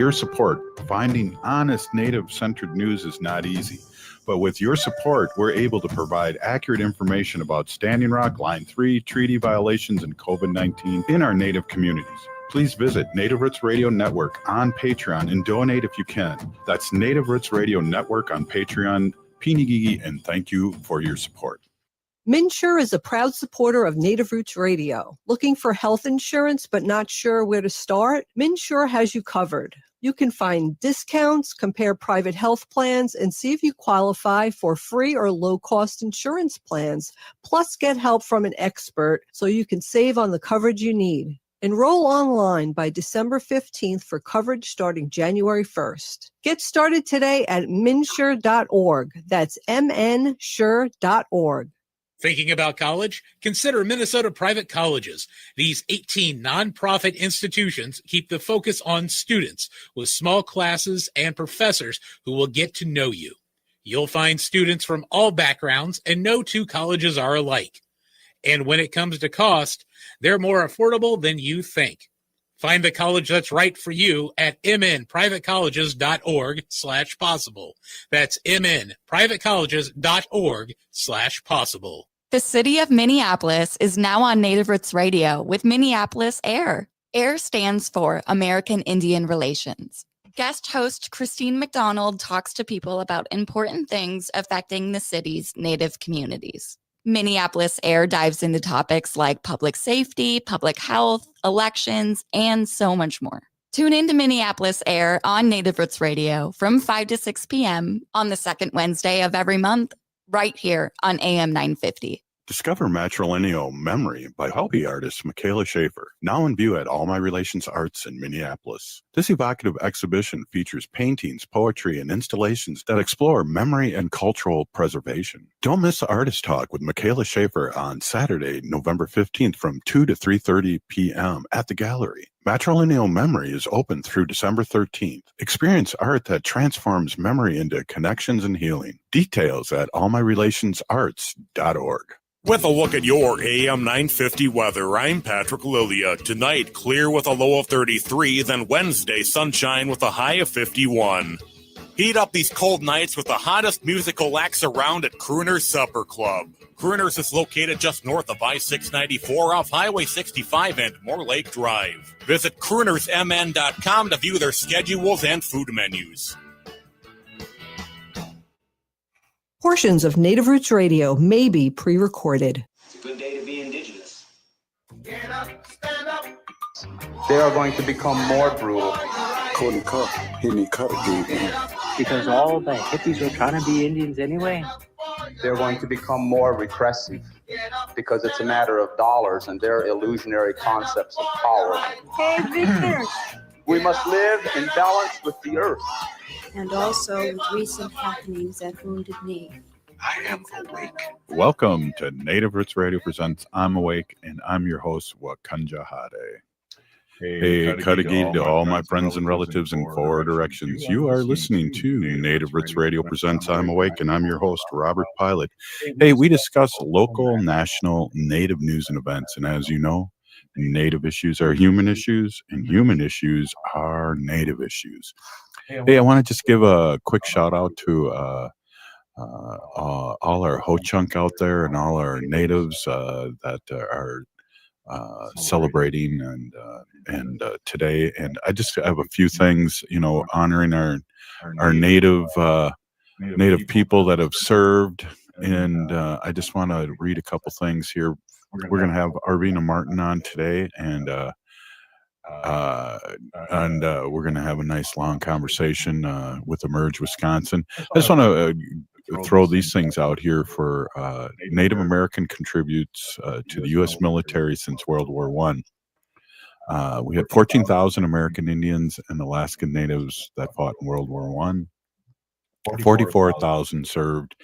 Your support, finding honest Native-centered news is not easy. But with your support, we're able to provide accurate information about Standing Rock, Line 3, treaty violations, and COVID-19 in our Native communities. Please visit Native Roots Radio Network on Patreon and donate if you can. That's Native Roots Radio Network on Patreon. Pinigigi, and thank you for your support. MNsure is a proud supporter of Native Roots Radio. Looking for health insurance but not sure where to start? MNsure has you covered. You can find discounts, compare private health plans, and see if you qualify for free or low-cost insurance plans. Plus, get help from an expert so you can save on the coverage you need. Enroll online by December 15th for coverage starting January 1st. Get started today at mnsure.org. That's mnsure.org. Thinking about college? Consider Minnesota Private Colleges. These 18 nonprofit institutions keep the focus on students with small classes and professors who will get to know you. You'll find students from all backgrounds, and no two colleges are alike. And when it comes to cost, they're more affordable than you think. Find the college that's right for you at mnprivatecolleges.org/possible. That's mnprivatecolleges.org/possible. The city of Minneapolis is now on Native Roots Radio with Minneapolis AIR. AIR stands for American Indian Relations. Guest host Christine McDonald talks to people about important things affecting the city's Native communities. Minneapolis AIR dives into topics like public safety, public health, elections, and so much more. Tune in to Minneapolis AIR on Native Roots Radio from 5 to 6 p.m. on the second Wednesday of every month, right here on AM 950. Discover Matrilineal Memory by hobby artist Michaela Schaefer, now in view at All My Relations Arts in Minneapolis. This evocative exhibition features paintings, poetry, and installations that explore memory and cultural preservation. Don't miss the Artist Talk with Michaela Schaefer on Saturday, November 15th from 2 to 3:30 p.m. at the gallery. Matrilineal Memory is open through December 13th. Experience art that transforms memory into connections and healing. Details at allmyrelationsarts.org. With a look at your AM 950 weather, I'm Patrick Lilia. Tonight, clear with a low of 33, then Wednesday, sunshine with a high of 51. Heat up these cold nights with the hottest musical acts around at Crooner's Supper Club. Crooner's is located just north of I-694 off Highway 65 and Moore Lake Drive. Visit croonersmn.com to view their schedules and food menus. Portions of Native Roots Radio may be pre-recorded. It's a good day to be indigenous. Get up, stand up. They are going to become more brutal. Couldn't cut. Hit me cut again. Because all the hippies were trying to be Indians anyway. They're going to become more repressive because it's a matter of dollars and their illusionary concepts of power. Hey, Victor. We must live in balance with the earth. And also with recent happenings that wounded me. I am awake. Welcome to Native Roots Radio presents I'm Awake, and I'm your host, Wakanja Hade. Hey, Kadagi to all my friends and relatives in four directions. You are listening to Native Roots Radio presents I'm Awake, and I'm your host, Robert Pilot. Hey, we discuss local, national, Native news and events, and as you know, Native issues are human issues, and human issues are Native issues. Hey, I want to just give a quick shout out to all our Ho-Chunk out there and all our natives that are celebrating and today. And I just have a few things, honoring our native people that have served. And I just want to read a couple things here. We're going to have Arvina Martin on today, and we're going to have a nice long conversation with Emerge Wisconsin. I just want to throw these things out here for Native American contributes to the U.S. military since World War I. We had 14,000 American Indians and Alaskan Natives that fought in World War I. 44,000 served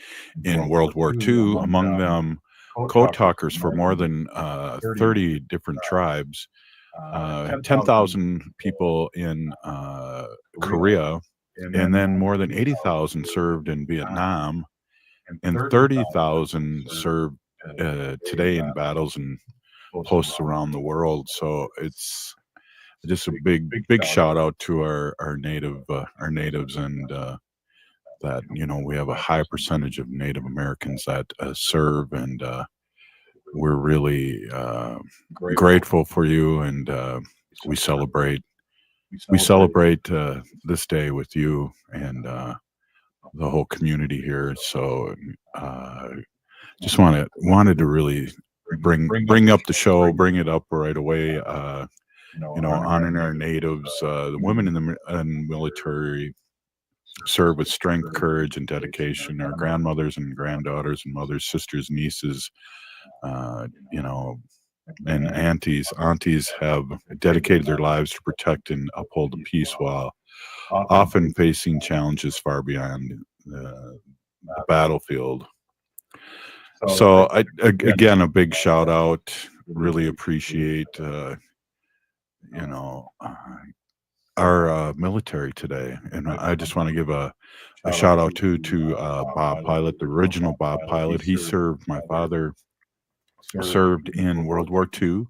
in World War II, among them code talkers for more than 30 different tribes. 10,000 people in Korea, and then more than 80,000 served in Vietnam, and 30,000 served today in battles and posts around the world. So it's just a big shout out to our natives, and that we have a high percentage of Native Americans that serve, and we're really grateful for you, and we celebrate this day with you and the whole community here. So just wanted to really bring up the show, bring it up right away. Honoring our natives, the women in the military serve with strength, courage, and dedication. Our grandmothers and granddaughters and mothers, sisters, nieces, and aunties have dedicated their lives to protect and uphold the peace while often facing challenges far beyond the battlefield. So again, a big shout out. Really appreciate our military today, and I just want to give a shout out to Bob Pilot, the original Bob Pilot. He served. My father served in World War II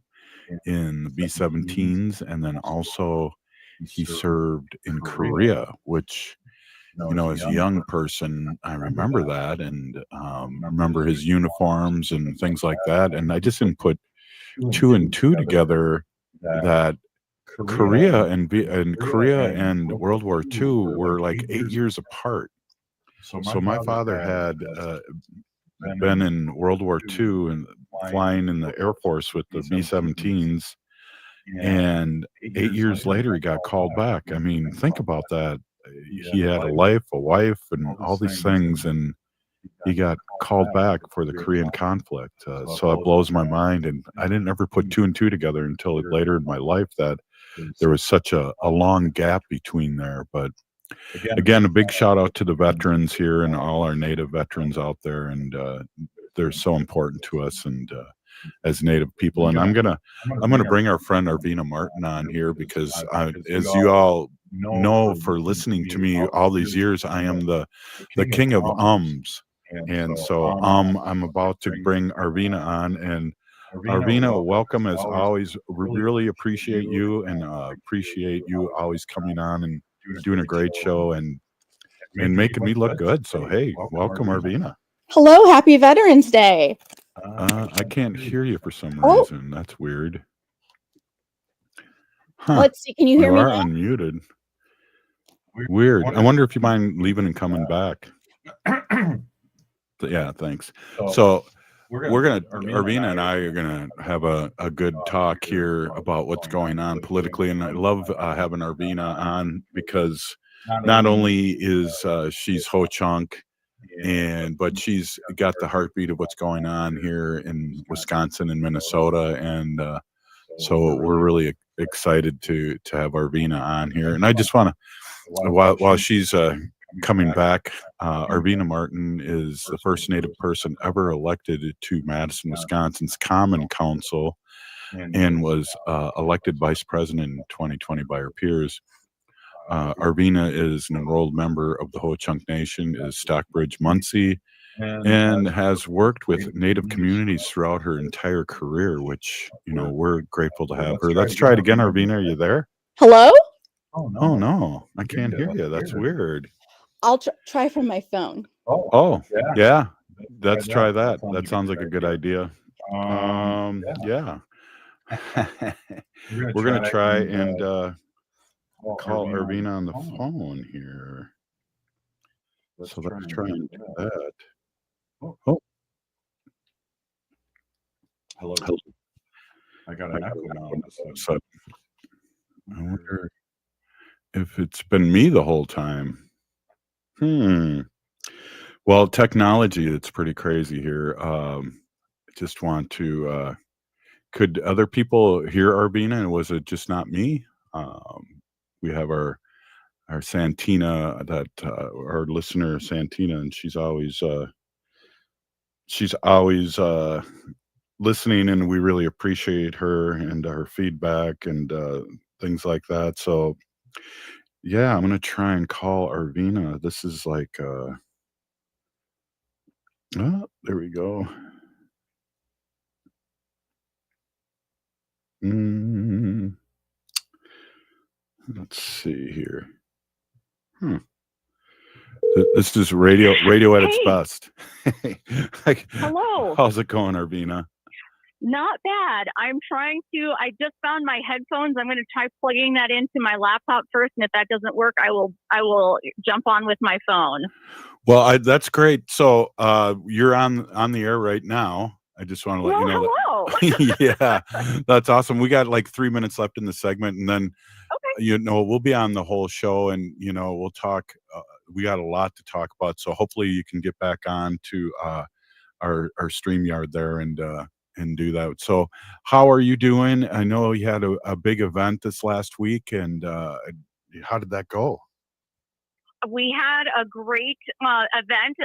in the B-17s, and then also he served in Korea, which as a young person, I remember that, and remember his uniforms and things like that. And I just didn't put two and two together that Korea and World War II were like 8 years apart. So my father had been in World War II and flying in the Air Force with the B-17s, and 8 years later he got called back. I mean, think about that. He had a life, a wife, and all these things, and he got called back for the Korean conflict. So it blows my mind, and I didn't ever put two and two together until later in my life that there was such a long gap between there. But again, a big shout out to the veterans here and all our Native veterans out there, and they're so important to us, and as Native people. And I'm gonna bring our friend Arvina Martin on here because as you all know, for listening to me all these years, I am the king of ums. And so I'm about to bring Arvina on, and Arvina, welcome as always. We really appreciate you, and appreciate you always coming on and doing a great show and making me look good. So hey, welcome, Arvina. Hello, happy Veterans Day. I can't hear you for some reason. That's weird. Huh. Let's see. Can you hear me are now? Unmuted. Weird. I wonder if you mind leaving and coming back. Yeah, thanks. So Arvina and I are gonna have a good talk here about what's going on politically, and I love having Arvina on because not only is she's Ho-Chunk, but she's got the heartbeat of what's going on here in Wisconsin and Minnesota, and so we're really excited to have Arvina on here. And I just want to, while she's coming back, Arvina Martin is the first Native person ever elected to Madison, Wisconsin's Common Council, and was elected vice president in 2020 by her peers. Arvina is an enrolled member of the Ho-Chunk Nation, is Stockbridge-Munsee, and has worked with Native communities throughout her entire career, which, we're grateful to have her. Let's try it again, Arvina. Are you there? Hello? Oh, no, I can't hear you. That's weird. I'll try from my phone. Oh, yeah. Let's try that. That sounds like a good idea. Yeah. We're going to try and call Arvina on the phone here. So let's try and do that. Oh. Hello. I got an echo now. So I wonder if it's been me the whole time. Well, technology, it's pretty crazy here. Just want to, could other people hear Arvina, and was it just not me? We have our Santina, that our listener Santina, and she's always listening, and we really appreciate her and her feedback and things like that. So yeah, I'm gonna try and call Arvina. This is like oh, there we go. Let's see here. This is radio at its best. Hello. How's it going, Arvina? Not bad. I just found my headphones. I'm going to try plugging that into my laptop first, and if that doesn't work, I will jump on with my phone. Well, that's great. So you're on the air right now. I just want to let you know. Hello. Yeah, that's awesome. We got like 3 minutes left in the segment, and then we'll be on the whole show, and we'll talk. We got a lot to talk about, so hopefully you can get back on to our StreamYard there and do that. So how are you doing? I know you had a big event this last week, and how did that go? We had a great event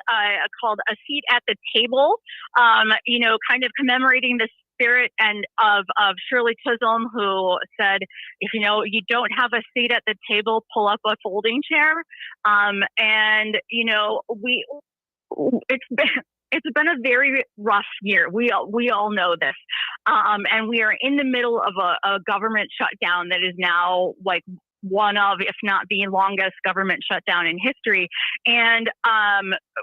called A Seat at the Table, kind of commemorating the spirit of Shirley Chisholm, who said, if you don't have a seat at the table, pull up a folding chair. It's been a very rough year. We all know this, and we are in the middle of a government shutdown that is now like one of, if not the longest government shutdown in history. And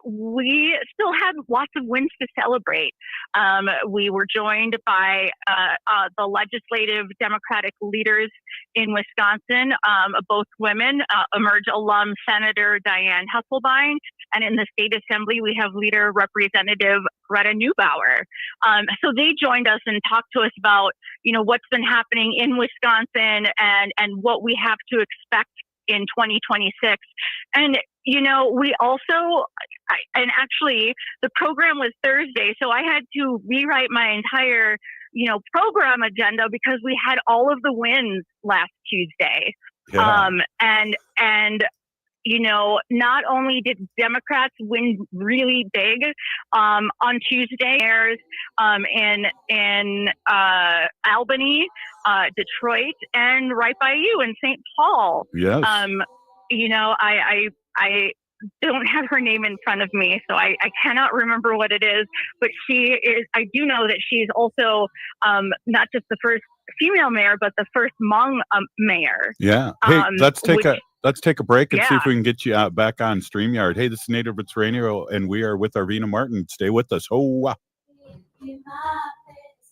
we still had lots of wins to celebrate. We were joined by the legislative Democratic leaders in Wisconsin, both women, Emerge alum Senator Diane Hesselbein, and in the state assembly, we have leader Representative Greta Neubauer. So they joined us and talked to us about, what's been happening in Wisconsin and what we have to expect in 2026. And, we also, and actually the program was Thursday, so I had to rewrite my entire, program agenda because we had all of the wins last Tuesday. Yeah. Not only did Democrats win really big on Tuesday, in Albany, Detroit, and right by you in St. Paul. Yes. I don't have her name in front of me, so I cannot remember what it is. But I do know that she's also not just the first female mayor, but the first Hmong mayor. Yeah. Hey, let's take a break and see if we can get you back on StreamYard. Hey, this is Native Roots Radio, and we are with Arvina Martin. Stay with us. Oh, wow.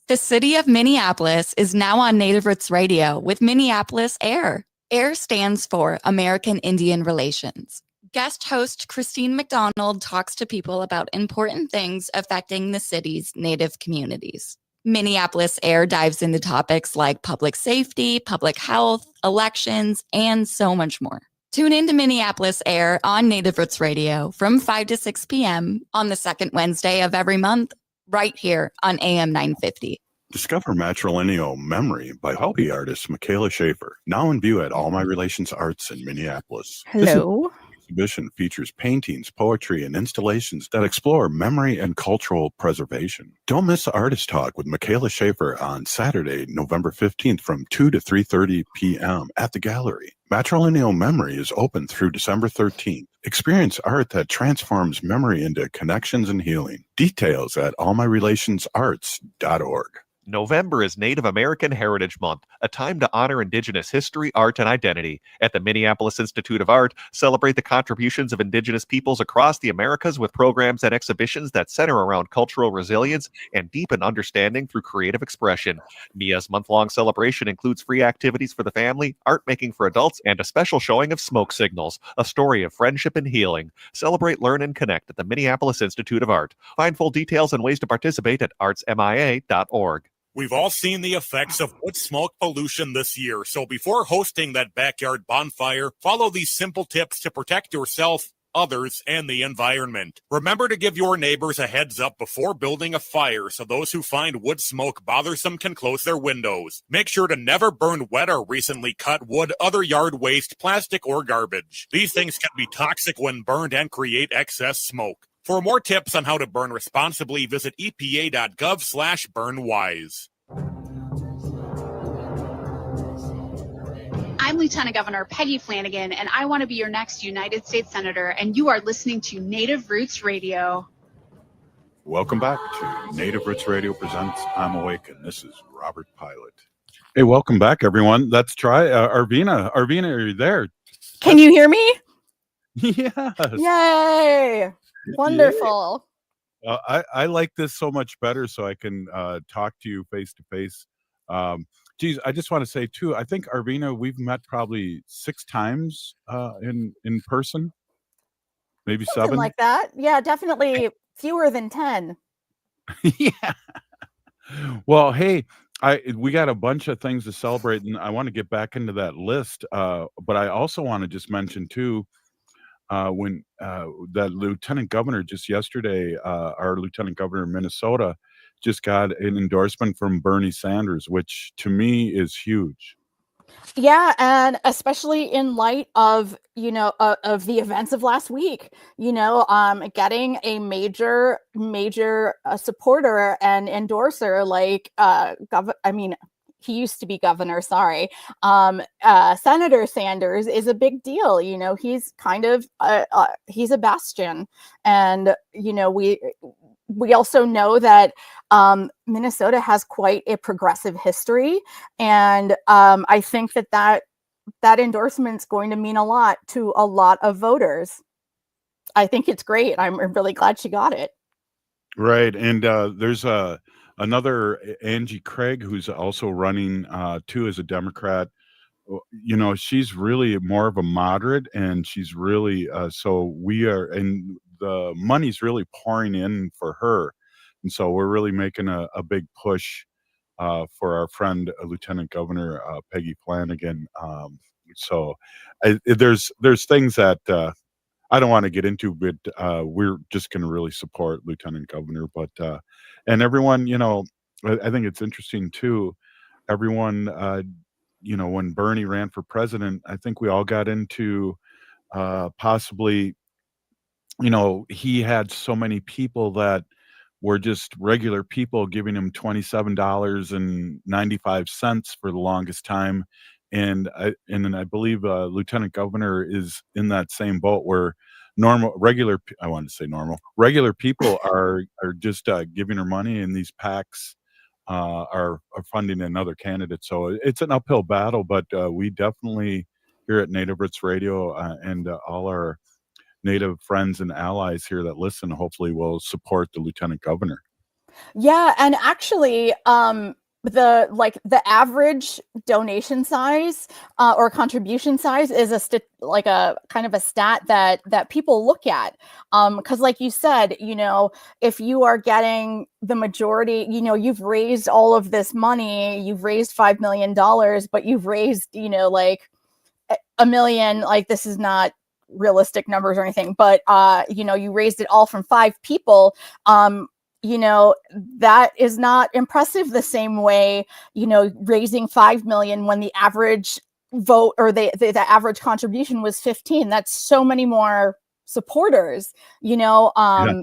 The city of Minneapolis is now on Native Roots Radio with Minneapolis AIR. AIR stands for American Indian Relations. Guest host Christine McDonald talks to people about important things affecting the city's Native communities. Minneapolis AIR dives into topics like public safety, public health, elections, and so much more. Tune into Minneapolis AIR on Native Roots Radio from 5 to 6 p.m. on the second Wednesday of every month, right here on AM 950. Discover Matrilineal Memory by hobby artist Michaela Schaefer, now in view at All My Relations Arts in Minneapolis. Hello. Exhibition features paintings, poetry, and installations that explore memory and cultural preservation. Don't miss Artist Talk with Michaela Schaefer on Saturday, November 15th from 2 to 3:30 p.m. at the gallery. Matrilineal Memory is open through December 13th. Experience art that transforms memory into connections and healing. Details at allmyrelationsarts.org. November is Native American Heritage Month, a time to honor Indigenous history, art, and identity. At the Minneapolis Institute of Art, celebrate the contributions of Indigenous peoples across the Americas with programs and exhibitions that center around cultural resilience and deepen understanding through creative expression. MIA's month-long celebration includes free activities for the family, art making for adults, and a special showing of Smoke Signals, a story of friendship and healing. Celebrate, learn, and connect at the Minneapolis Institute of Art. Find full details and ways to participate at artsmia.org. We've all seen the effects of wood smoke pollution this year, so before hosting that backyard bonfire, follow these simple tips to protect yourself, others, and the environment. Remember to give your neighbors a heads up before building a fire so those who find wood smoke bothersome can close their windows. Make sure to never burn wet or recently cut wood, other yard waste, plastic, or garbage. These things can be toxic when burned and create excess smoke. For more tips on how to burn responsibly, visit epa.gov/burnwise. I'm Lieutenant Governor Peggy Flanagan, and I want to be your next United States Senator, and you are listening to Native Roots Radio. Welcome back to Native Roots Radio presents I'm Awake, and this is Robert Pilot. Hey, welcome back, everyone. Let's try Arvina. Arvina, are you there? Can you hear me? Yes. Yay! Wonderful. I like this so much better, so I can talk to you face to face. Geez, I just want to say too. I think Arvina, we've met probably 6 times in person, maybe Something 7. like that. Yeah, definitely fewer than 10. Yeah. Well, hey, we got a bunch of things to celebrate, and I want to get back into that list. But I also want to just mention too, when that lieutenant governor just yesterday, our lieutenant governor of Minnesota, just got an endorsement from Bernie Sanders, which to me is huge. Yeah, and especially in light of, of the events of last week, getting a major supporter and endorser like he used to be governor, sorry. Senator Sanders is a big deal. He's kind of he's a bastion, and we also know that Minnesota has quite a progressive history, and I think that endorsement is going to mean a lot to a lot of voters. I think it's great. I'm really glad she got it. Right, and there's another Angie Craig who's also running too as a Democrat. She's really more of a moderate, and she's really so we are, and the money's really pouring in for her, and so we're really making a big push for our friend Lieutenant Governor Peggy Flanagan. So there's things that I don't want to get into, but we're just going to really support Lieutenant Governor. But and everyone, I think it's interesting too. Everyone, when Bernie ran for president, I think we all got into possibly, he had so many people that were just regular people giving him $27.95 for the longest time. And I believe Lieutenant Governor is in that same boat where I wanted to say regular people are just giving her money, and these PACs are funding another candidate. So it's an uphill battle, but we definitely here at Native Roots Radio and all our Native friends and allies here that listen, hopefully will support the Lieutenant Governor. Yeah, and actually, the average donation size or contribution size is a kind of a stat that people look at, because like you said, if you are getting the majority, you've raised all of this money, you've raised $5 million, but you've raised like $1 million. Like, this is not realistic numbers or anything, but you raised it all from 5 people. That is not impressive the same way, raising 5 million when the average vote or the average contribution was 15. That's so many more supporters, and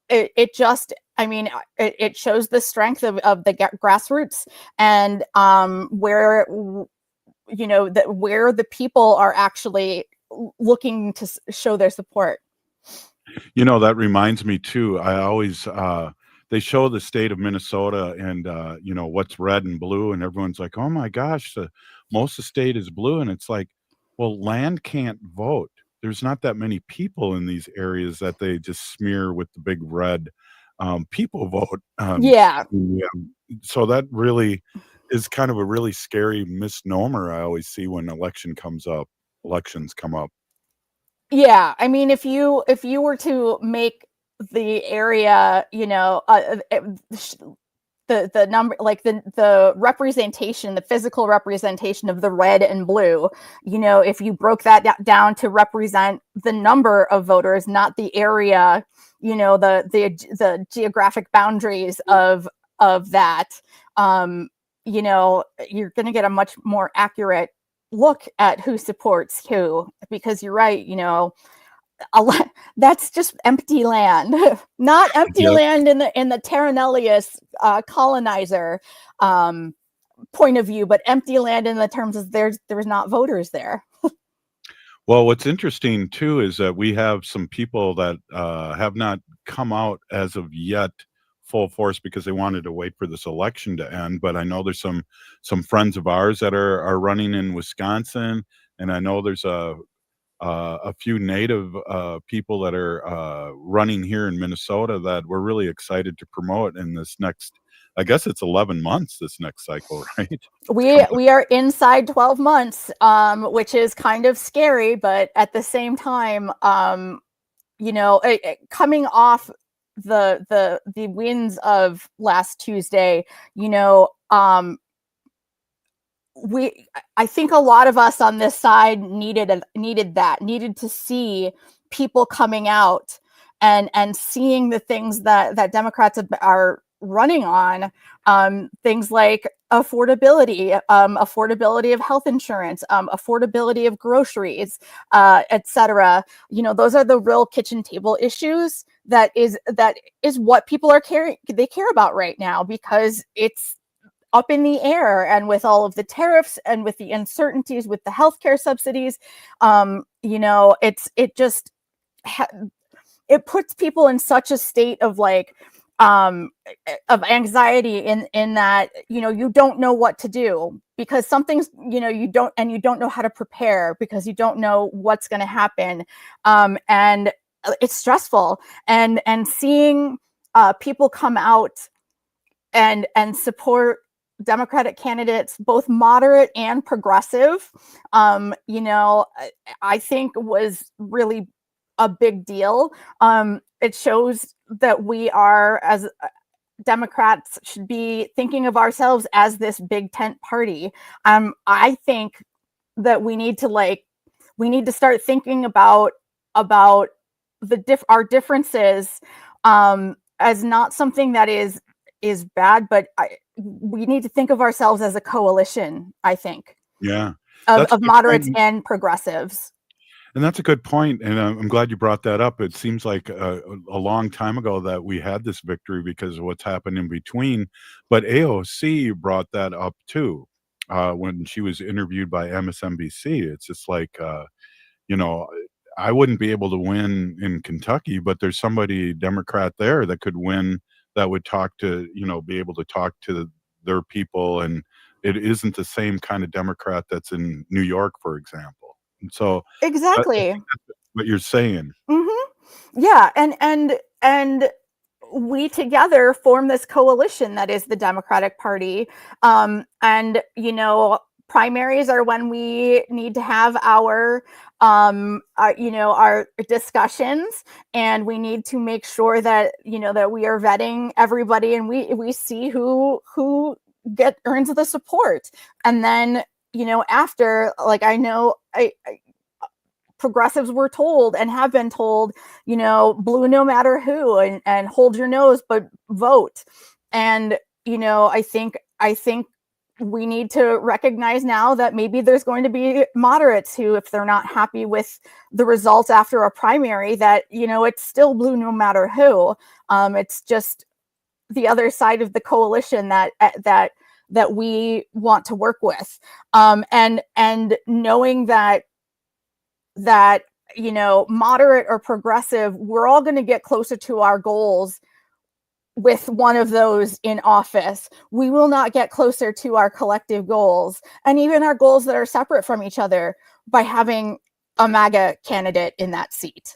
it just, it shows the strength of the grassroots, and where the people are actually looking to show their support. That reminds me too. I always they show the state of Minnesota and what's red and blue, and everyone's like, "Oh my gosh, most of the state is blue," and it's like, well, land can't vote. There's not that many people in these areas that they just smear with the big red. People vote. Yeah. So that really is kind of a really scary misnomer I always see when elections come up. Yeah, if you were to make the area, the number, like the representation, the physical representation of the red and blue, if you broke that down to represent the number of voters, not the area, the geographic boundaries of that, you're going to get a much more accurate look at who supports who, because you're right, that's just empty land, not empty land in the Terra Nullius colonizer point of view, but empty land in the terms of there's not voters there. Well, what's interesting too is that we have some people that have not come out as of yet full force because they wanted to wait for this election to end. But I know there's some friends of ours that are running in Wisconsin, and I know there's a few Native people that are running here in Minnesota that we're really excited to promote in this next. I guess it's 11 months this next cycle, right? We are inside 12 months, which is kind of scary, but at the same time, coming off the wins of last Tuesday, I think a lot of us on this side needed to see people coming out and seeing the things that Democrats are running on, things like affordability of health insurance, affordability of groceries, etc. Those are the real kitchen table issues that is what people care about right now, because it's up in the air, and with all of the tariffs and with the uncertainties with the healthcare subsidies, it puts people in such a state of of anxiety in that you don't know what to do, because something's you don't know how to prepare because you don't know what's going to happen, and it's stressful, and seeing people come out and support Democratic candidates, both moderate and progressive, I think was really a big deal. It shows that we are, as Democrats, should be thinking of ourselves as this big tent party. I think that we need to start thinking about our differences as not something that is bad, but we need to think of ourselves as a coalition, I think. Yeah. Of moderates and progressives. And that's a good point, and I'm glad you brought that up. It seems like a long time ago that we had this victory because of what's happened in between, but AOC brought that up too when she was interviewed by MSNBC. It's just like, I wouldn't be able to win in Kentucky, but there's somebody Democrat there that could win, that would be able to talk to their people, and it isn't the same kind of Democrat that's in New York, for example. And so exactly that's what you're saying. Mm-hmm. Yeah, and we together form this coalition that is the Democratic Party, and primaries are when we need to have our discussions, and we need to make sure that that we are vetting everybody, and we see who earns the support, and then after, I know progressives were told and have been told, blue no matter who, and hold your nose but vote. And I think we need to recognize now that maybe there's going to be moderates who, if they're not happy with the results after a primary, that it's still blue no matter who. It's just the other side of the coalition that we want to work with, and knowing that moderate or progressive, we're all going to get closer to our goals with one of those in office. We will not get closer to our collective goals, and even our goals that are separate from each other, by having a MAGA candidate in that seat.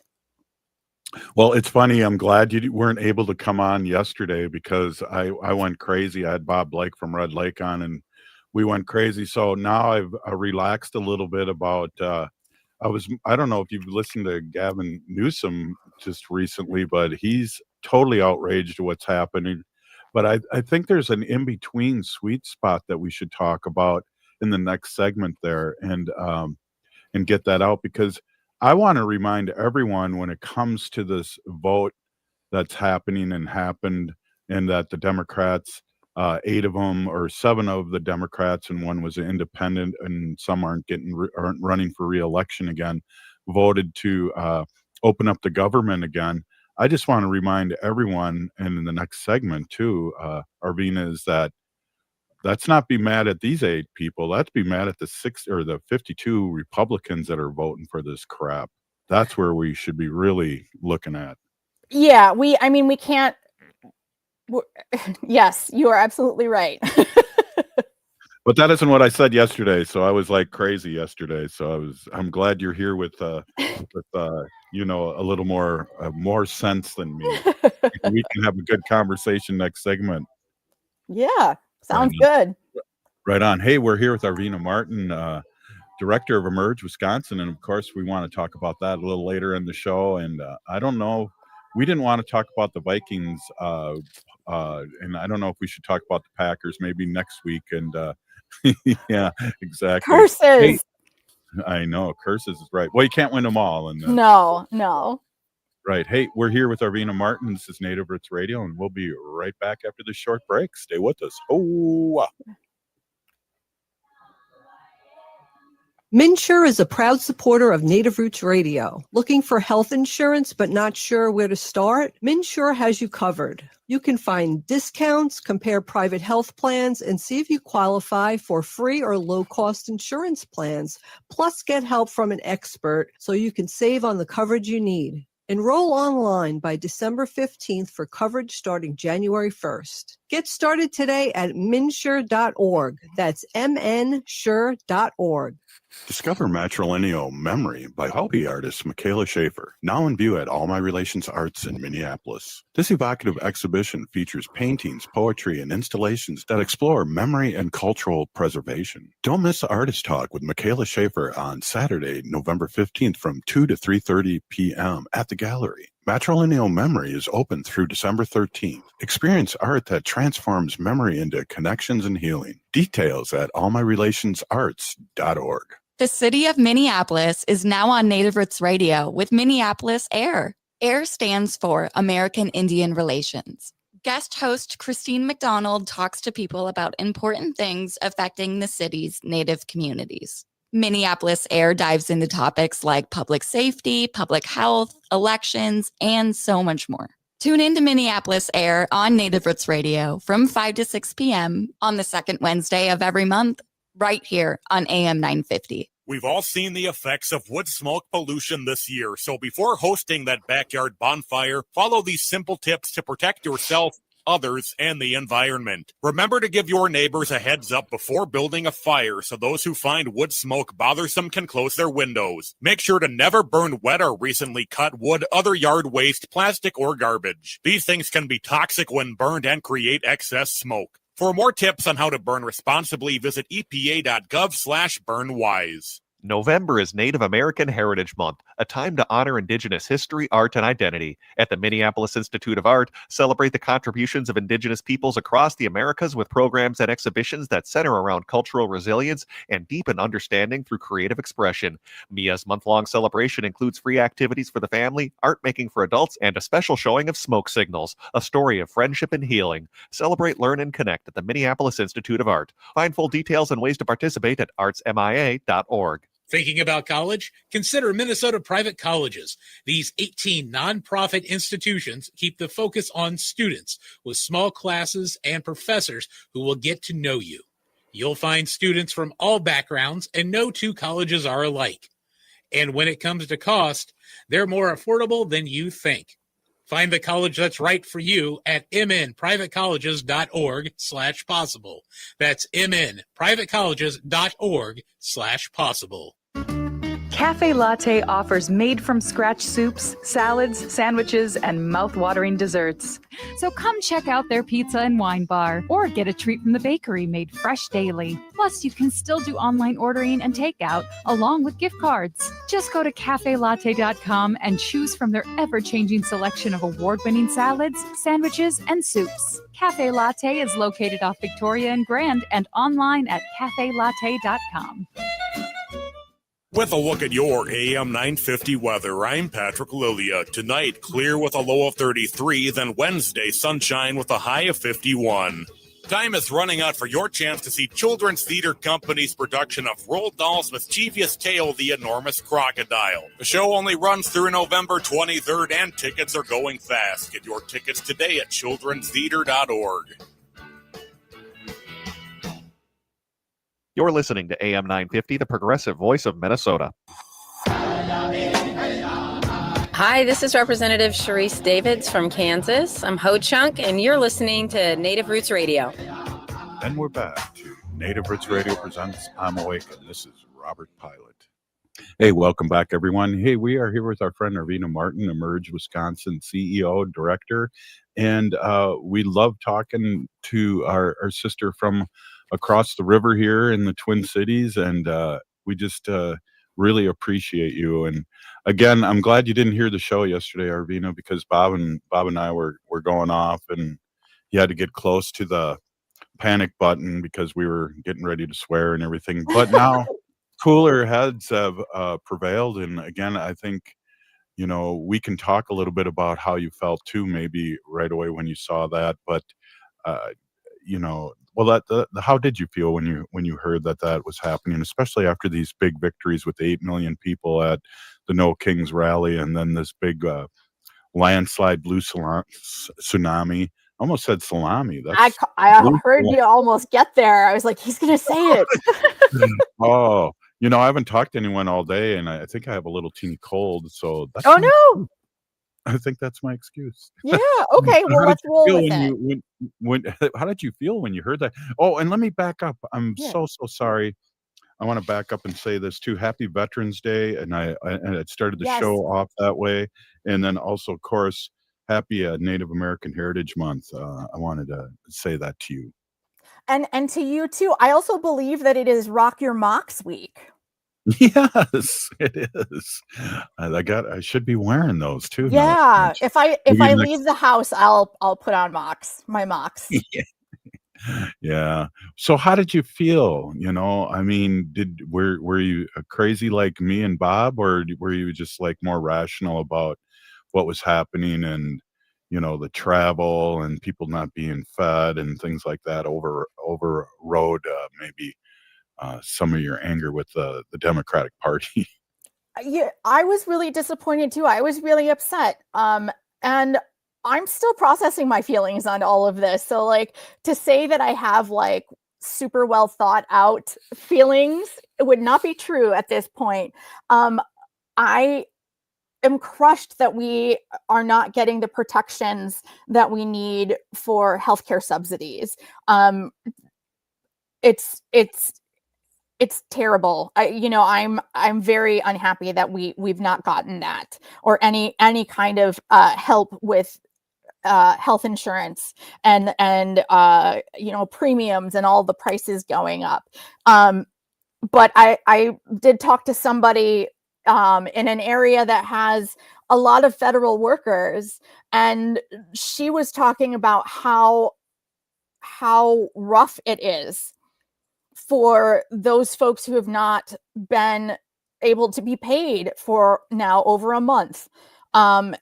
Well, it's funny. I'm glad you weren't able to come on yesterday, because I went crazy. I had Bob Blake from Red Lake on, and we went crazy. So now I've relaxed a little bit about I don't know if you've listened to Gavin Newsom just recently, but he's totally outraged at what's happening. But I think there's an in-between sweet spot that we should talk about in the next segment there, and get that out, because I want to remind everyone, when it comes to this vote that's happening and happened, and that the Democrats, 8 of them, or 7 of the Democrats, and one was an independent, and some aren't running for re-election again, voted to open up the government again. I just want to remind everyone, and in the next segment too, Arvina, is that let's not be mad at these 8 people. Let's be mad at the 52 Republicans that are voting for this crap. That's where we should be really looking at. Yeah, we can't Yes, you are absolutely right. But that isn't what I said yesterday. So I was like crazy yesterday. So I'm glad you're here with a little more sense than me. We can have a good conversation next segment. Yeah, sounds good. Right on. Hey, we're here with Arvina Martin, director of Emerge Wisconsin, and of course we want to talk about that a little later in the show. And I don't know, we didn't want to talk about the Vikings, and I don't know if we should talk about the Packers maybe next week. And yeah, exactly. Curses. Hey, I know, curses is right. Well, you can't win them all. And No. Right. Hey, we're here with Arvina Martin. This is Native Roots Radio, and we'll be right back after this short break. Stay with us. MNsure is a proud supporter of Native Roots Radio. Looking for health insurance but not sure where to start? MNsure has you covered. You can find discounts, compare private health plans, and see if you qualify for free or low-cost insurance plans. Plus, get help from an expert so you can save on the coverage you need. Enroll online by December 15th for coverage starting January 1st. Get started today at mnsure.org. That's mnsure.org. Discover Matrilineal Memory by hobby artist Michaela Schaefer, now in view at All My Relations Arts in Minneapolis. This evocative exhibition features paintings, poetry, and installations that explore memory and cultural preservation. Don't miss the Artist Talk with Michaela Schaefer on Saturday, November 15th from 2 to 3:30 p.m. at the gallery. Matrilineal Memory is open through December 13th. Experience art that transforms memory into connections and healing. Details at allmyrelationsarts.org. The city of Minneapolis is now on Native Roots Radio with Minneapolis AIR. AIR stands for American Indian Relations. Guest host Christine McDonald talks to people about important things affecting the city's Native communities. Minneapolis AIR dives into topics like public safety, public health, elections, and so much more. Tune in to Minneapolis AIR on Native Roots Radio from 5 to 6 p.m. on the second Wednesday of every month, right here on AM 950. We've all seen the effects of wood smoke pollution this year, so before hosting that backyard bonfire, follow these simple tips to protect yourself, others, and the environment. Remember to give your neighbors a heads up before building a fire so those who find wood smoke bothersome can close their windows. Make sure to never burn wet or recently cut wood, other yard waste, plastic, or garbage. These things can be toxic when burned and create excess smoke. For more tips on how to burn responsibly, visit epa.gov/burnwise. November is Native American Heritage Month, a time to honor Indigenous history, art, and identity. At the Minneapolis Institute of Art, celebrate the contributions of Indigenous peoples across the Americas with programs and exhibitions that center around cultural resilience and deepen understanding through creative expression. MIA's month-long celebration includes free activities for the family, art making for adults, and a special showing of Smoke Signals, a story of friendship and healing. Celebrate, learn, and connect at the Minneapolis Institute of Art. Find full details and ways to participate at artsmia.org. Thinking about college? Consider Minnesota private colleges. These 18 nonprofit institutions keep the focus on students with small classes and professors who will get to know you. You'll find students from all backgrounds, and no two colleges are alike. And when it comes to cost, they're more affordable than you think. Find the college that's right for you at mnprivatecolleges.org/possible. That's mnprivatecolleges.org/possible. Cafe Latte offers made-from-scratch soups, salads, sandwiches, and mouth-watering desserts. So come check out their pizza and wine bar, or get a treat from the bakery made fresh daily. Plus, you can still do online ordering and takeout, along with gift cards. Just go to cafelatte.com and choose from their ever-changing selection of award-winning salads, sandwiches, and soups. Cafe Latte is located off Victoria and Grand and online at cafelatte.com. With a look at your AM 950 weather, I'm Patrick Lilia. Tonight, clear with a low of 33, then Wednesday, sunshine with a high of 51. Time is running out for your chance to see Children's Theater Company's production of Roald Dahl's mischievous tale, The Enormous Crocodile. The show only runs through November 23rd, and tickets are going fast. Get your tickets today at childrenstheater.org. You're listening to AM 950, the progressive voice of Minnesota. Hi, this is Representative Sharice Davids from Kansas. I'm Ho Chunk, and you're listening to Native Roots Radio. And we're back to Native Roots Radio presents I'm Awake, and this is Robert Pilot. Hey, welcome back, everyone. Hey, we are here with our friend Arvina Martin, Emerge Wisconsin CEO, Director, and we love talking to our sister from across the river here in the Twin Cities, and we just really appreciate you. And again, I'm glad you didn't hear the show yesterday, Arvina, because Bob and I were going off, and you had to get close to the panic button because we were getting ready to swear and everything. But now cooler heads have prevailed, and again, I think we can talk a little bit about how you felt too, maybe right away when you saw that. But well, how did you feel when you heard that was happening, especially after these big victories with 8 million people at the No Kings rally, and then this big landslide blue tsunami? Almost said salami. I heard you almost get there. I was like, he's gonna say it. Oh, I haven't talked to anyone all day, and I think I have a little teeny cold. So that's no. I think that's my excuse. Yeah. Okay. Well, let's roll with it. How did you feel when you heard that? Oh, and let me back up. I'm so sorry. I want to back up and say this too. Happy Veterans Day, and I started the show off that way, and then also, of course, happy Native American Heritage Month. I wanted to say that to you. And to you too. I also believe that it is Rock Your Mocks Week. Yes, it is. I should be wearing those too. Yeah. If I leave the house, I'll put on my mocks. Yeah. So how did you feel? I mean, were you crazy like me and Bob, or were you just like more rational about what was happening, and the travel and people not being fed and things like that overrode maybe some of your anger with the Democratic Party? Yeah, I was really disappointed too. I was really upset. And I'm still processing my feelings on all of this. So like, to say that I have like super well thought out feelings, it would not be true at this point. I am crushed that we are not getting the protections that we need for healthcare subsidies. It's terrible. I'm very unhappy that we've not gotten that, or any kind of help with health insurance and premiums and all the prices going up. But I did talk to somebody in an area that has a lot of federal workers, and she was talking about how rough it is for those folks who have not been able to be paid for now over a month. And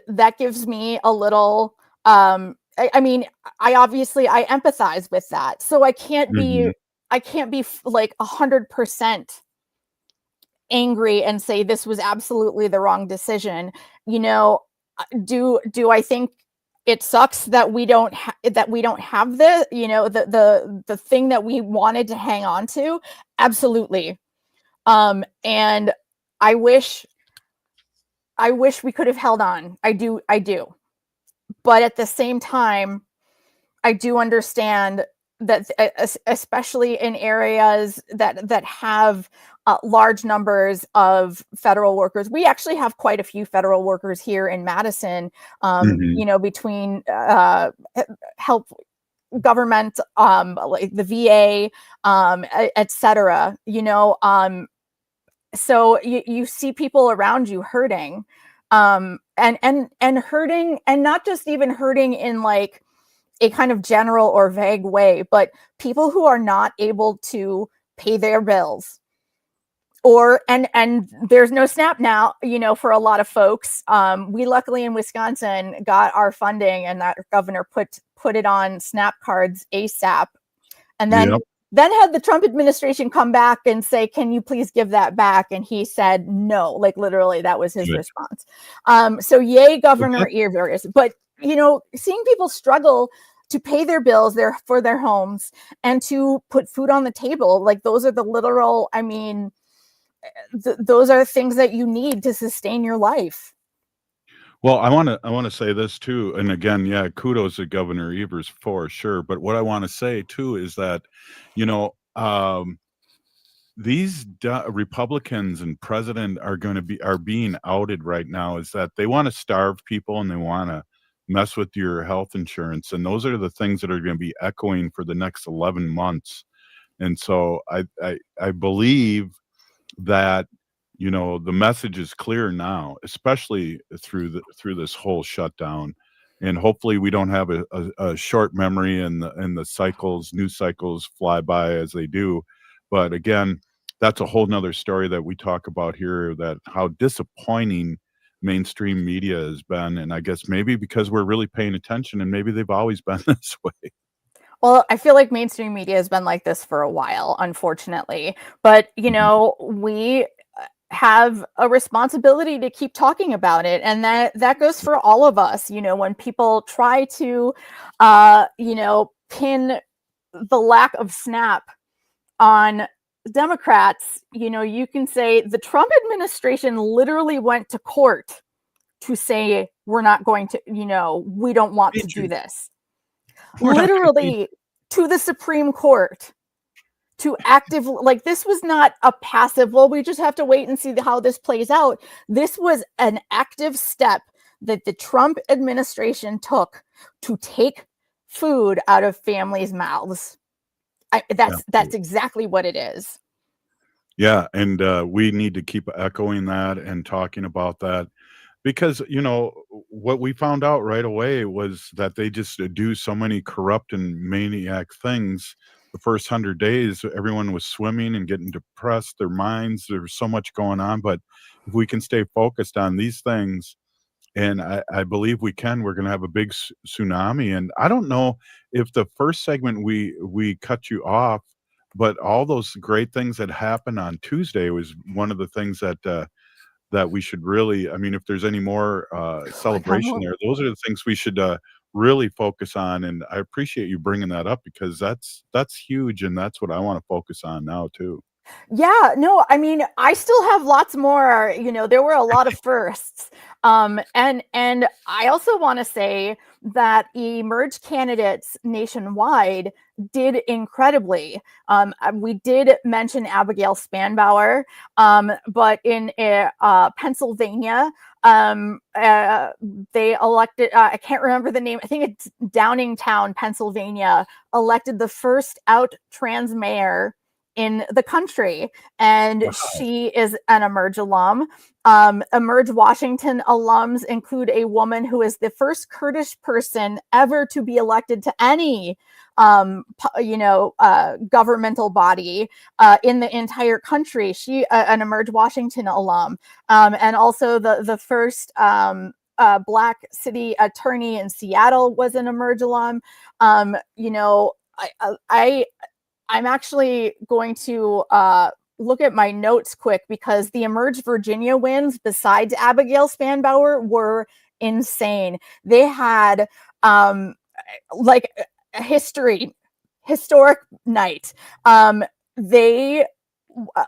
that gives me a little, I empathize with that. So I can't be like 100% angry and say this was absolutely the wrong decision. Do I think it sucks that we don't have the thing that we wanted to hang on to? Absolutely. And I wish we could have held on. I do. But at the same time, I do understand that especially in areas that have large numbers of federal workers. We actually have quite a few federal workers here in Madison, between help government, like the VA, et cetera, so you see people around you hurting, and hurting, and not just even hurting in like a kind of general or vague way, but people who are not able to pay their bills. And there's no SNAP now, for a lot of folks. We luckily in Wisconsin got our funding, and that governor put it on SNAP cards ASAP. And then had the Trump administration come back and say, can you please give that back? And he said, no, like literally that was his response. So yay, Governor Evers. But, seeing people struggle to pay their bills for their homes and to put food on the table, like those are the literal, those are things that you need to sustain your life. Well, I want to say this too, and again, yeah, kudos to Governor Evers for sure. But what I want to say too is that, you know, these Republicans and president are being outed right now. Is that they want to starve people and they want to mess with your health insurance, and those are the things that are going to be echoing for the next 11 months. And so I believe that, you know, the message is clear now, especially through this whole shutdown, and hopefully we don't have a short memory and the news cycles fly by as they do. But again, that's a whole nother story that we talk about here, that how disappointing mainstream media has been. And I guess maybe because we're really paying attention, and maybe they've always been this way. Well, I feel like mainstream media has been like this for a while, unfortunately. But, you know, we have a responsibility to keep talking about it. And that goes for all of us. You know, when people try to, you know, pin the lack of SNAP on Democrats, you know, you can say the Trump administration literally went to court to say, we're not going to, you know, we don't want to do this. Literally to the Supreme Court to like, this was not a passive, well, we just have to wait and see how this plays out. This was an active step that the Trump administration took to take food out of families' mouths. That's exactly what it is. Yeah, and we need to keep echoing that and talking about that, because, you know, what we found out right away was that they just do so many corrupt and maniac things. The first 100 days, everyone was swimming and getting depressed, their minds, there was so much going on. But if we can stay focused on these things, and I believe we're going to have a big tsunami. And I don't know if the first segment we cut you off, but all those great things that happened on Tuesday was one of the things that that we should really, I mean, if there's any more celebration there, those are the things we should really focus on. And I appreciate you bringing that up, because that's huge, and that's what I want to focus on now too. Yeah, no, I mean, I still have lots more, you know, there were a lot of firsts. And I also want to say that Emerge candidates nationwide did incredibly. We did mention Abigail Spanbauer, but in Pennsylvania, they elected, I can't remember the name, I think it's Downingtown, Pennsylvania, elected the first out trans mayor in the country, and she is an Emerge alum. Emerge Washington alums include a woman who is the first Kurdish person ever to be elected to any governmental body in the entire country. She an Emerge Washington alum, and also the first Black city attorney in Seattle was an Emerge alum. I'm actually going to look at my notes quick, because the Emerge Virginia wins, besides Abigail Spanbauer, were insane. They had like a historic night. They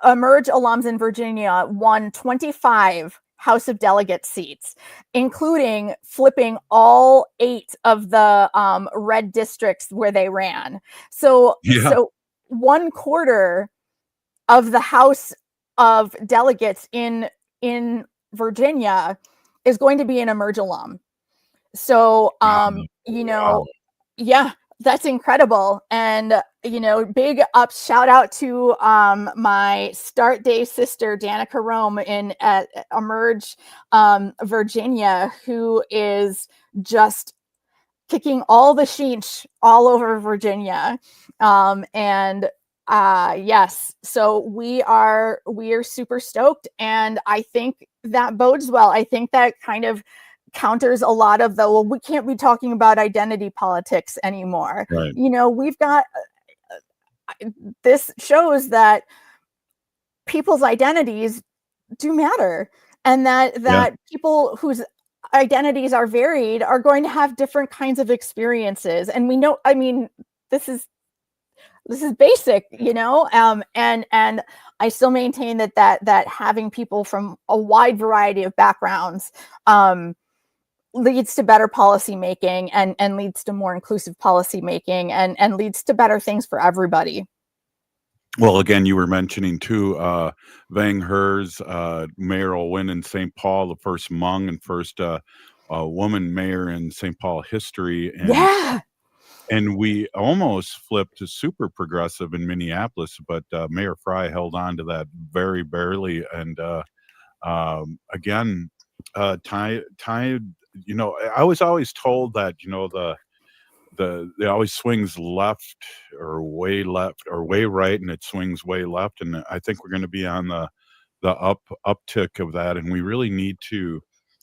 Emerge alums in Virginia won 25 House of Delegates seats, including flipping all 8 of the red districts where they ran. So 1/4 of the House of Delegates in Virginia is going to be an Emerge alum. So, yeah, that's incredible. And, big shout out to my start day sister, Danica Rome at Emerge, Virginia, who is just kicking all the sheesh all over Virginia. Yes, so we are super stoked, and I think that bodes well. I think that kind of counters a lot of the, well, we can't be talking about identity politics anymore. Right. We've got this shows that people's identities do matter, and that people whose identities are varied are going to have different kinds of experiences. And we know, I mean, this is This is basic, and I still maintain that having people from a wide variety of backgrounds leads to better policy making and leads to more inclusive policy making and leads to better things for everybody. Well, again, you were mentioning too, Vang Her's mayoral win in St. Paul, the first Hmong and first woman mayor in St. Paul history. And we almost flipped to super progressive in Minneapolis, but Mayor Fry held on to that very barely. And again, I was always told that, it always swings left or way right, and it swings way left. And I think we're going to be on the uptick of that. And we really need to,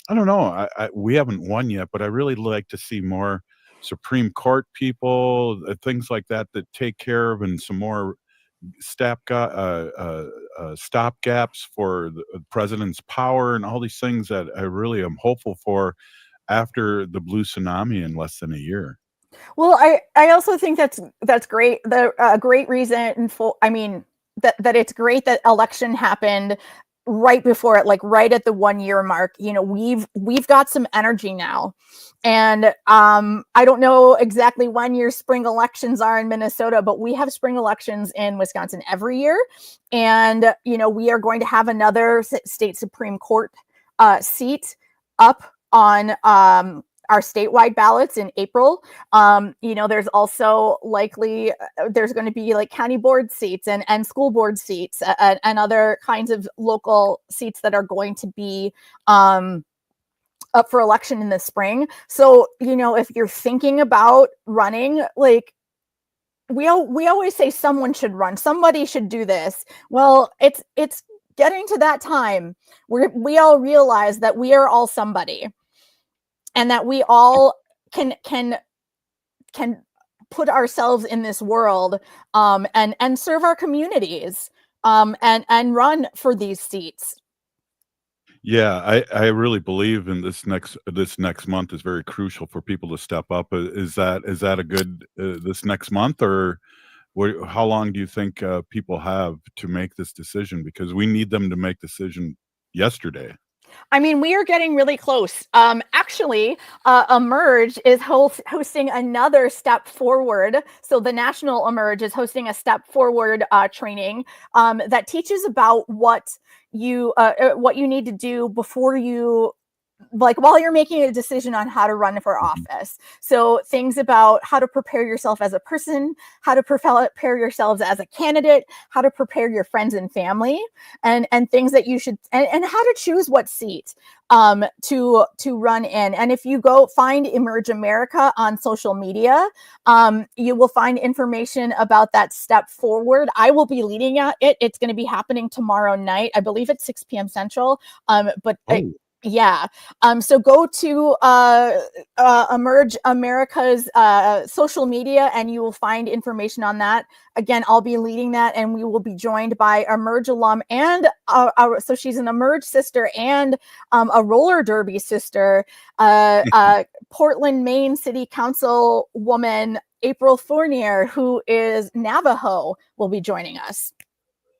I don't know, we haven't won yet, but I really like to see more Supreme Court people, things like that take care of, and some more stopgaps for the president's power and all these things that I really am hopeful for after the blue tsunami in less than a year. Well, I also think that's great. The great reason that it's great that election happened right before it, like right at the 1 year mark. We've got some energy now, and I don't know exactly when your spring elections are in Minnesota, but we have spring elections in Wisconsin every year, and we are going to have another state Supreme Court seat up on our statewide ballots in April. There's also likely there's going to be like county board seats and school board seats and other kinds of local seats that are going to be up for election in the spring. So, if you're thinking about running, like we always say someone should run, somebody should do this. Well, it's getting to that time where we all realize that we are all somebody. And that we all can put ourselves in this world and serve our communities and run for these seats. Yeah, I really believe in this next month is very crucial for people to step up. Is that a good this next month, or how long do you think people have to make this decision? Because we need them to make decision yesterday. I mean, we are getting really close. Actually, Emerge is hosting another Step Forward. So the National Emerge is hosting a Step Forward training that teaches about what you need to do before you, like while you're making a decision on how to run for office. So things about how to prepare yourself as a person, how to prepare yourselves as a candidate, how to prepare your friends and family, and things that you should, and how to choose what seat to run in. And if you go find Emerge America on social media, you will find information about that Step Forward. I will be leading it. It's going to be happening tomorrow night. I believe it's 6 p.m. Central. Yeah. So go to Emerge America's social media and you will find information on that. Again, I'll be leading that, and we will be joined by Emerge alum and so she's an Emerge sister and a roller derby sister, Portland, Maine City Council woman April Fournier, who is Navajo, will be joining us.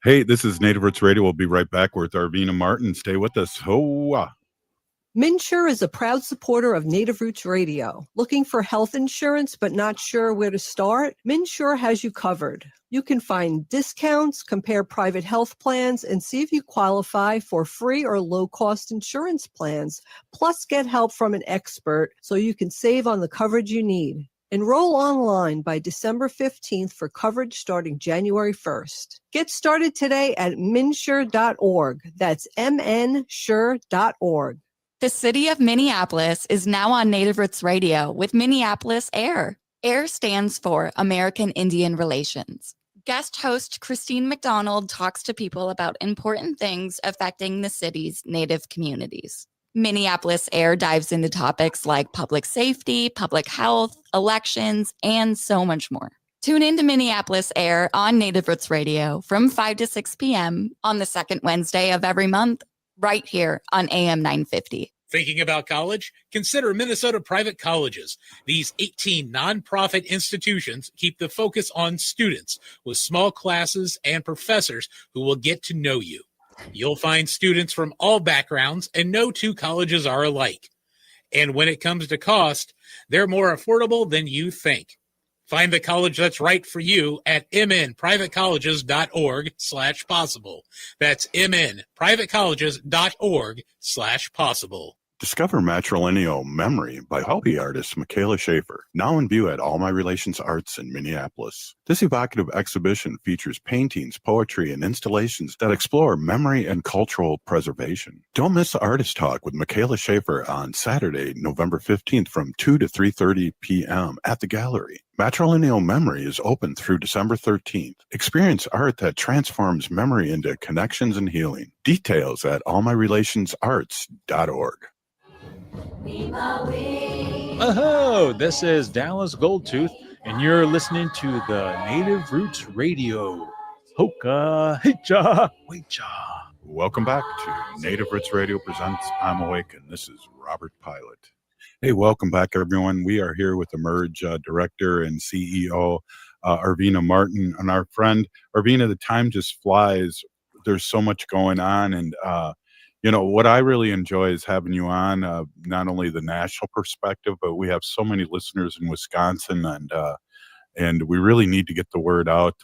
Hey, this is Native Roots Radio. We'll be right back with Arvina Martin. Stay with us. Hoa. MNsure is a proud supporter of Native Roots Radio. Looking for health insurance but not sure where to start? MNsure has you covered. You can find discounts, compare private health plans, and see if you qualify for free or low-cost insurance plans. Plus, get help from an expert so you can save on the coverage you need. Enroll online by December 15th for coverage starting January 1st. Get started today at mnsure.org. That's mnsure.org. The city of Minneapolis is now on Native Roots Radio with Minneapolis AIR. AIR stands for American Indian Relations. Guest host Christine McDonald talks to people about important things affecting the city's Native communities. Minneapolis AIR dives into topics like public safety, public health, elections, and so much more. Tune in to Minneapolis AIR on Native Roots Radio from 5 to 6 p.m. on the second Wednesday of every month, right here on AM 950. Thinking about college? Consider Minnesota private colleges. These 18 nonprofit institutions keep the focus on students with small classes and professors who will get to know you. You'll find students from all backgrounds, and no two colleges are alike. And when it comes to cost, they're more affordable than you think. Find the college that's right for you at mnprivatecolleges.org/possible. That's mnprivatecolleges.org/possible. Discover Matrilineal Memory by hobby artist Michaela Schaefer, now in view at All My Relations Arts in Minneapolis. This evocative exhibition features paintings, poetry, and installations that explore memory and cultural preservation. Don't miss the Artist Talk with Michaela Schaefer on Saturday, November 15th from 2 to 3:30 p.m. at the gallery. Matrilineal Memory is open through December 13th. Experience art that transforms memory into connections and healing. Details at allmyrelationsarts.org. Oh, this is Dallas Goldtooth, and you're listening to the Native Roots Radio. Hoka, hecha, wecha. Welcome back to Native Roots Radio presents I'm Awake, and this is Robert Pilot. Hey, welcome back, everyone. We are here with Emerge Director and CEO Arvina Martin, and our friend Arvina. The time just flies. There's so much going on, and what I really enjoy is having you on, not only the national perspective, but we have so many listeners in Wisconsin, and we really need to get the word out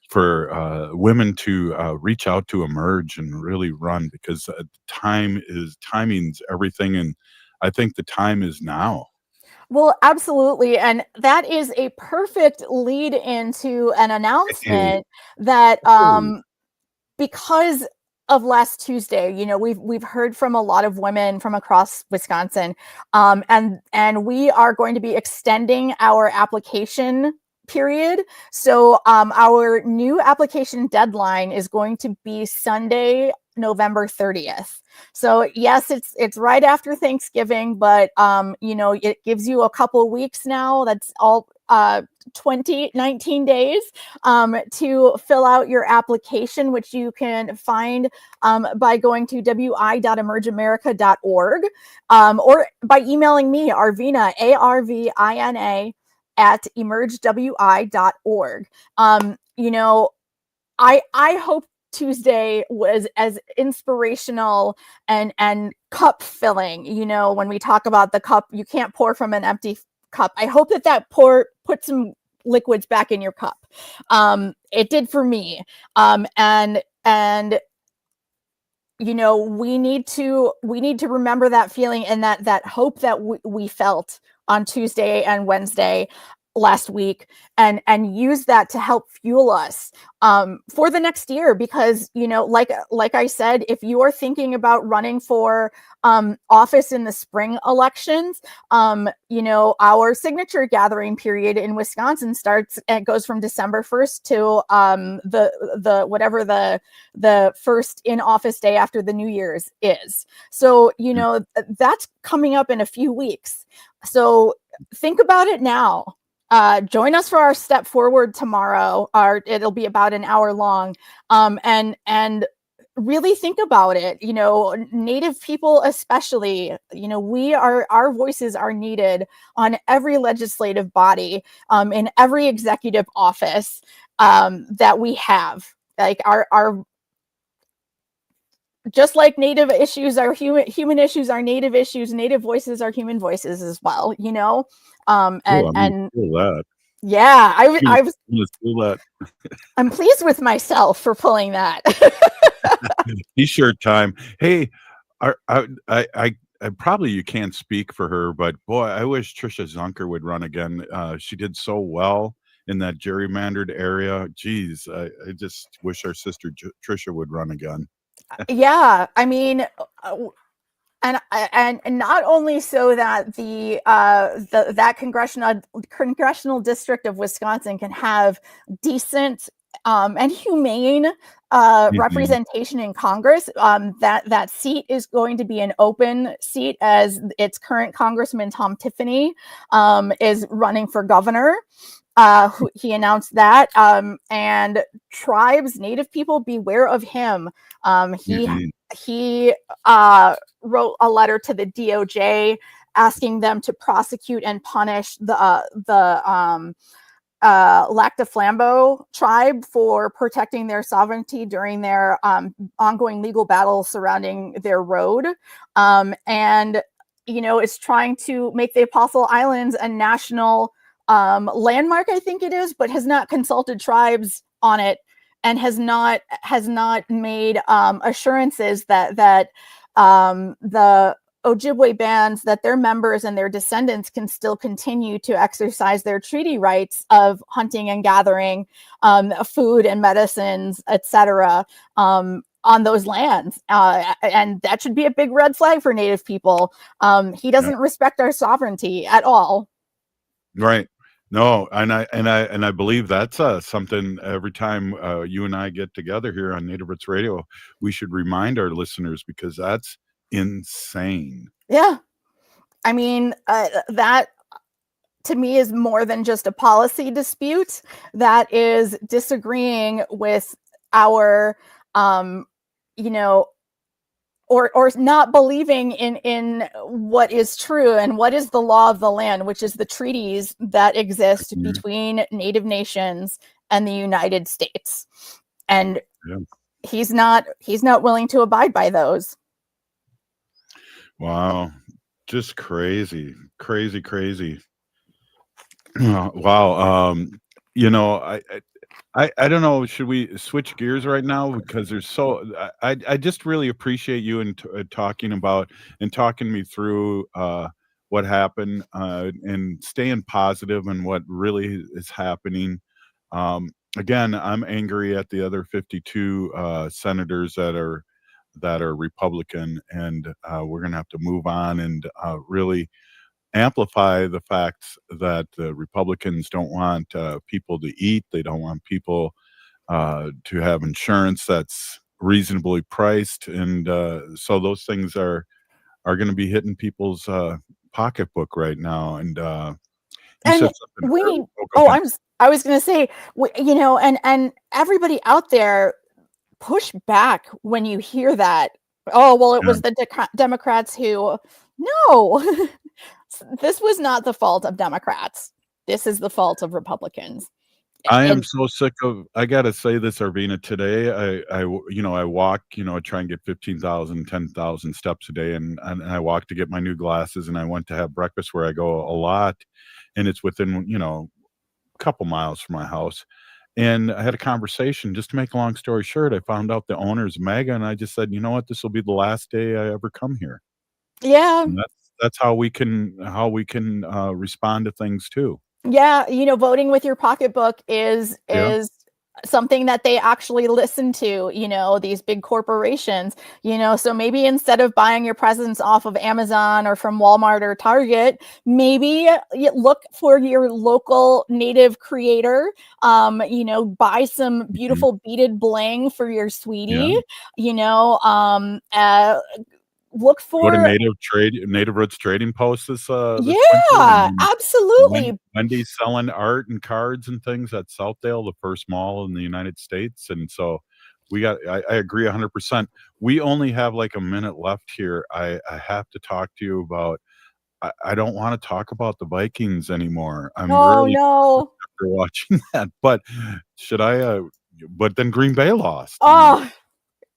for women to reach out to Emerge and really run, because timing's everything, and I think the time is now. Well, absolutely. And that is a perfect lead into an announcement that because of last Tuesday, we've heard from a lot of women from across Wisconsin, and we are going to be extending our application period. So our new application deadline is going to be Sunday, November 30th. So yes, it's right after Thanksgiving, but it gives you a couple weeks now. That's all 19 days to fill out your application, which you can find by going to wi.emergeamerica.org or by emailing me, Arvina, ARVINA, at emergewi.org. I hope Tuesday was as inspirational and cup filling. When we talk about the cup, you can't pour from an empty cup. I hope that put some liquids back in your cup. It did for me. And we need to remember that feeling and that hope that we felt on Tuesday and Wednesday last week, and use that to help fuel us for the next year. Because like I said, if you are thinking about running for office in the spring elections, our signature gathering period in Wisconsin starts and goes from December 1st to the first in office day after the New Year's is. So that's coming up in a few weeks. So think about it now. Join us for our Step Forward tomorrow. It'll be about an hour long. And really think about it. Native people especially, our voices are needed on every legislative body, in every executive office that we have. Like our just like Native issues are human issues are Native issues, Native voices are human voices as well, Feel that. Yeah, I was Feel that. I'm pleased with myself for pulling that. T-shirt time. Hey, I probably you can't speak for her, but boy, I wish Tricia Zunker would run again. She did so well in that gerrymandered area. Geez, I just wish our sister Tricia would run again. Yeah, I mean, and not only so that that congressional district of Wisconsin can have decent and humane representation in Congress. That seat is going to be an open seat, as its current Congressman Tom Tiffany is running for governor. He announced that, and tribes, Native people, beware of him. He wrote a letter to the DOJ asking them to prosecute and punish the Lac du Flambeau tribe for protecting their sovereignty during their ongoing legal battle surrounding their road. And, it's trying to make the Apostle Islands a national landmark, I think it is, but has not consulted tribes on it and has not made assurances that the Ojibwe bands, that their members and their descendants can still continue to exercise their treaty rights of hunting and gathering, food and medicines, etc., on those lands. And that should be a big red flag for Native people. He doesn't respect our sovereignty at all. Right. No, and I believe that's something every time you and I get together here on Native Roots Radio, we should remind our listeners, because that's insane. Yeah. I mean, that to me is more than just a policy dispute. That is disagreeing with our, or not believing in what is true and what is the law of the land, which is the treaties that exist between Native nations and the United States. And he's not willing to abide by those. Wow. Just crazy. Wow. I don't know. Should we switch gears right now? Because there's I just really appreciate you and talking me through what happened and staying positive and what really is happening. Again, I'm angry at the other 52 senators that are Republican, and we're going to have to move on and really amplify the facts that the Republicans don't want people to eat. They don't want people to have insurance that's reasonably priced, and so those things are going to be hitting people's pocketbook right now. And I was going to say, and everybody out there, push back when you hear that. Oh, well, it was the Democrats who. No, this was not the fault of Democrats. This is the fault of Republicans. I am so sick of, I got to say this, Arvina, today, I walk, I try and get 15,000, 10,000 steps a day. And I walk to get my new glasses, and I went to have breakfast where I go a lot. And it's within, a couple miles from my house. And I had a conversation, just to make a long story short. I found out the owner is MAGA, and I just said, you know what, this will be the last day I ever come here. Yeah. And that's how we can respond to things too. Yeah, voting with your pocketbook is something that they actually listen to, these big corporations, so maybe instead of buying your presents off of Amazon or from Walmart or Target, maybe you look for your local Native creator, buy some beautiful beaded bling for your sweetie, look for go to Native Roots Trading Post this absolutely. Wendy's selling art and cards and things at Southdale, the first mall in the United States. And so I agree 100%. We only have like a minute left here. I have to talk to you about, I don't want to talk about the Vikings anymore. I'm really after watching that, but but then Green Bay lost.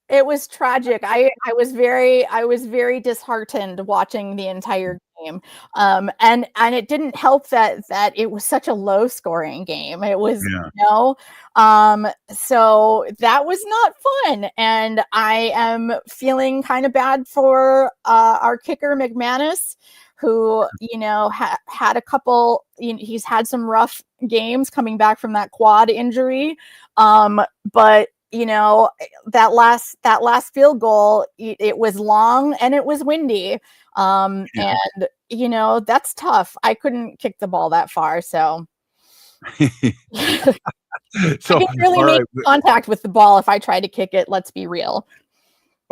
It was tragic. I was very disheartened watching the entire game. And it didn't help that it was such a low scoring game. It was, so that was not fun. And I am feeling kind of bad for our kicker McManus, who, had a couple, he's had some rough games coming back from that quad injury. But that last field goal, it was long and it was windy. And that's tough. I couldn't kick the ball that far. So I didn't really make contact with the ball if I tried to kick it. Let's be real.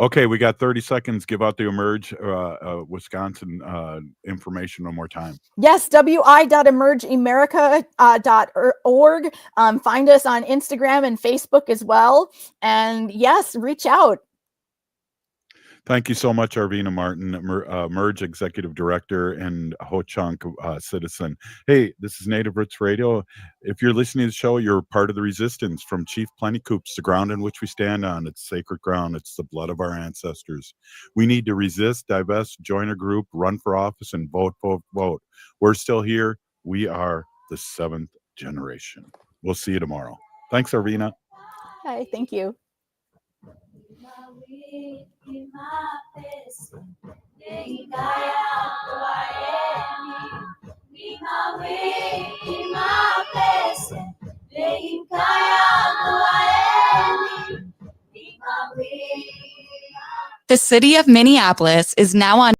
Okay, we got 30 seconds. Give out the Emerge Wisconsin information one more time. Yes, wi.emergeamerica.org. Find us on Instagram and Facebook as well. And yes, reach out. Thank you so much, Arvina Martin, Merge Executive Director and Ho-Chunk citizen. Hey, this is Native Roots Radio. If you're listening to the show, you're part of the resistance from Chief Plentycoops, the ground in which we stand on. It's sacred ground. It's the blood of our ancestors. We need to resist, divest, join a group, run for office, and vote, vote, vote. We're still here. We are the 7th generation. We'll see you tomorrow. Thanks, Arvina. Hi, thank you. The city of Minneapolis is now on